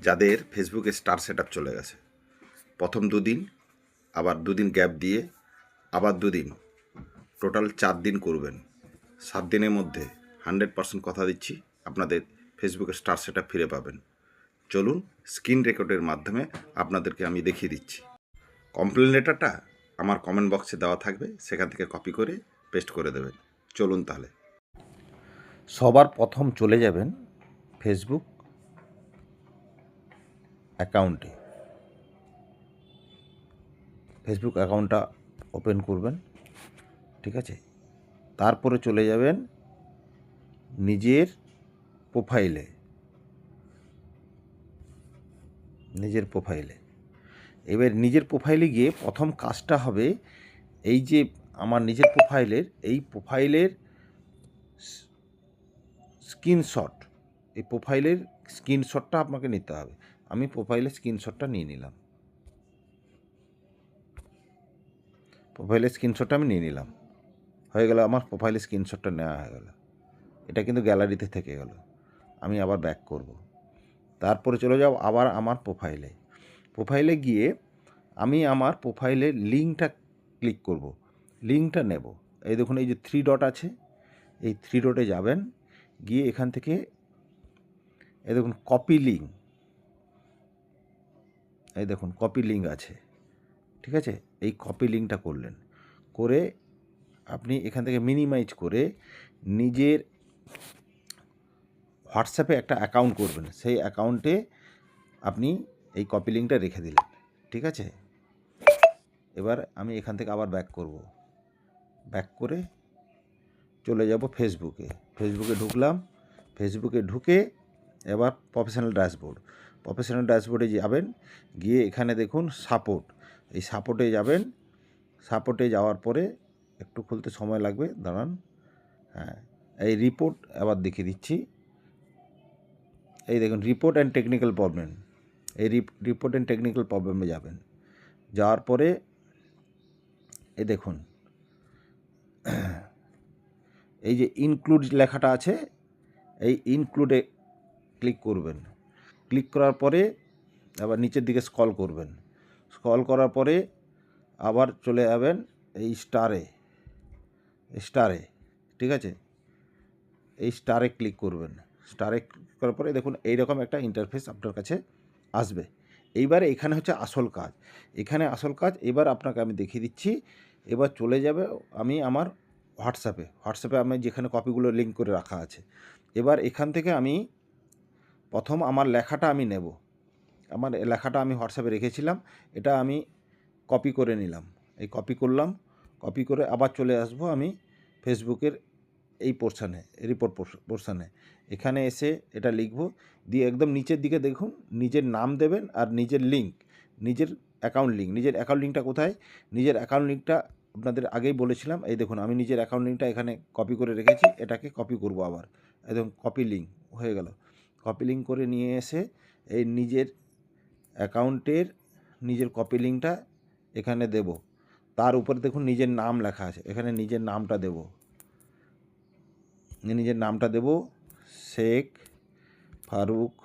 যাদের ফেসবুকে star setup চলে গেছে, প্রথম দুদিন, আবার দুদিন গ্যাপ দিয়ে আবার দুদিন, টোটাল 4 দিন করবেন। 7 দিনের মধ্যে 100% কথা দিচ্ছি আপনাদের ফেসবুকের স্টার সেটআপ ফিরে পাবেন। চলুন স্ক্রিন রেকর্ডের মাধ্যমে আপনাদেরকে আমি দেখিয়ে দিচ্ছি। কমপ্লেন লেটারটা আমার কমেন্ট বক্সে দেওয়া থাকবে, সেখান থেকে কপি করে পেস্ট করে দেবেন। চলুন তাহলে। সবার প্রথম চলে যাবেন ফেসবুক অ্যাকাউন্টে। ফেসবুক অ্যাকাউন্টটা ওপেন করবেন, ঠিক আছে। তারপরে চলে যাবেন নিজের প্রোফাইলে। এবার নিজের প্রোফাইলে গিয়ে প্রথম কাজটা হবে, এই যে আমার নিজের প্রোফাইলের স্ক্রিনশট, এই প্রোফাইলের স্ক্রিনশটটা আপনাকে নিতে হবে। আমি প্রোফাইলের স্ক্রিনশটটা নিয়ে নিলাম। হয়ে গেল, আমার প্রোফাইলের স্ক্রিনশটটা নেওয়া হয়ে গেল। এটা কিন্তু গ্যালারিতে থেকে গেল। আমি আবার ব্যাক করব। তারপরে চলে যাও আবার আমার প্রোফাইলে গিয়ে আমি আমার প্রোফাইলের লিঙ্কটা ক্লিক করব, লিঙ্কটা নেব। এই দেখুন, এই যে 3 ডট আছে, এই 3 ডটে যাবেন, গিয়ে এখান থেকে এই দেখুন কপি লিঙ্ক, এই দেখুন কপি লিঙ্ক আছে, ঠিক আছে। এই কপি লিঙ্কটা করলেন, করে আপনি এখান থেকে মিনিমাইজ করে নিজের হোয়াটসঅ্যাপে একটা অ্যাকাউন্ট করবেন। সেই অ্যাকাউন্টে আপনি এই কপি লিঙ্কটা রেখে দিলেন, ঠিক আছে। এবার আমি এখান থেকে আবার ব্যাক করে চলে যাব ফেসবুকে ঢুকলাম। ফেসবুকে ঢুকে এবার প্রফেশনাল ড্যাশবোর্ডে যাবেন, গিয়ে এখানে দেখুন সাপোর্ট, এই সাপোর্টে যাবেন। সাপোর্টে যাওয়ার পরে একটু খুলতে সময় লাগবে, দাঁড়ান। হ্যাঁ, এই রিপোর্ট আবার দেখিয়ে দিচ্ছি। এই দেখুন রিপোর্ট অ্যান্ড টেকনিক্যাল প্রবলেম, এই রিপোর্ট অ্যান্ড টেকনিক্যাল প্রবলেমে যাবেন। যাওয়ার পরে এই দেখুন এই যে ইনক্লুড লেখাটা আছে, এই ইনক্লুডে ক্লিক করবেন। ক্লিক করার পরে আবার নিচের দিকে স্ক্রল করবেন। স্ক্রল করার পরে আবার চলে যাবেন এই স্টারে, ঠিক আছে। এই স্টারে ক্লিক করবেন। স্টারে ক্লিক করার পরে দেখুন এইরকম একটা ইন্টারফেস আপনার কাছে আসবে। এইবারে এখানে হচ্ছে আসল কাজ, এবার আপনাকে আমি দেখিয়ে দিচ্ছি। এবার চলে যাবে আমি আমার হোয়াটসঅ্যাপে আমি যেখানে কপিগুলো লিঙ্ক করে রাখা আছে। এবার এখান থেকে আমি প্রথম আমার লেখাটা আমি নেব। আমার লেখাটা আমি হোয়াটসঅ্যাপে রেখেছিলাম, এটা আমি কপি করে নিলাম। এই কপি করলাম, কপি করে আবার চলে আসব আমি ফেসবুকের এই পোর্শানে, রিপোর্ট পোর্শানে। এখানে এসে এটা লিখব, দিয়ে একদম নিচের দিকে দেখুন নিজের নাম দেবেন আর নিজের লিঙ্ক, নিজের অ্যাকাউন্ট লিঙ্কটা কোথায়? নিজের অ্যাকাউন্ট লিঙ্কটা আপনাদের আগেই বলেছিলাম। এই দেখুন আমি নিজের অ্যাকাউন্ট লিঙ্কটা এখানে কপি করে রেখেছি, এটাকে কপি করব আবার। একদম কপি লিঙ্ক হয়ে গেল। কপি লিঙ্ক করে নিয়ে এসে এই নিজের অ্যাকাউন্টের নিজের কপি লিঙ্কটা এখানে দেব। তার উপরে দেখুন নিজের নাম লেখা আছে, এখানে নিজের নামটা দেব, শেখ ফারুক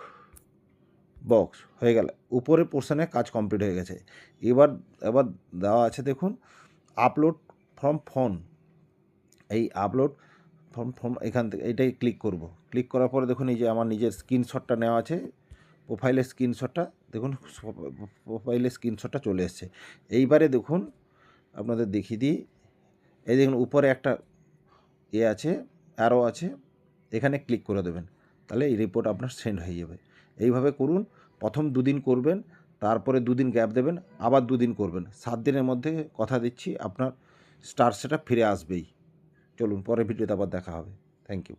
বক্স। হয়ে গেল, উপরে পোর্শনে কাজ কমপ্লিট হয়ে গেছে। এবার দেওয়া আছে দেখুন আপলোড ফ্রম ফোন, এই আপলোড ফ্রম এখান থেকে এইটাই ক্লিক করব। ক্লিক করার পরে দেখুন এই যে আমার নিজের স্ক্রিনশটটা নেওয়া আছে, প্রোফাইলের স্ক্রিনশটটা দেখুন, প্রোফাইলের স্ক্রিনশটটা চলে এসছে। এইবারে দেখুন আপনাদের দেখিয়ে দিই, এই দেখুন উপরে একটা আছে, অ্যারো আছে, এখানে ক্লিক করে দেবেন, তাহলে এই রিপোর্ট আপনার সেন্ড হয়ে যাবে। এইভাবে করুন। প্রথম 2 দিন করবেন, তারপরে 2 দিন গ্যাপ দেবেন, আবার 2 দিন করবেন। 7 দিনের মধ্যে কথা দিচ্ছি আপনার স্টার সেটআপ ফিরে আসবেই। চলুন পরের ভিডিওতে আবার দেখা হবে। Thank you.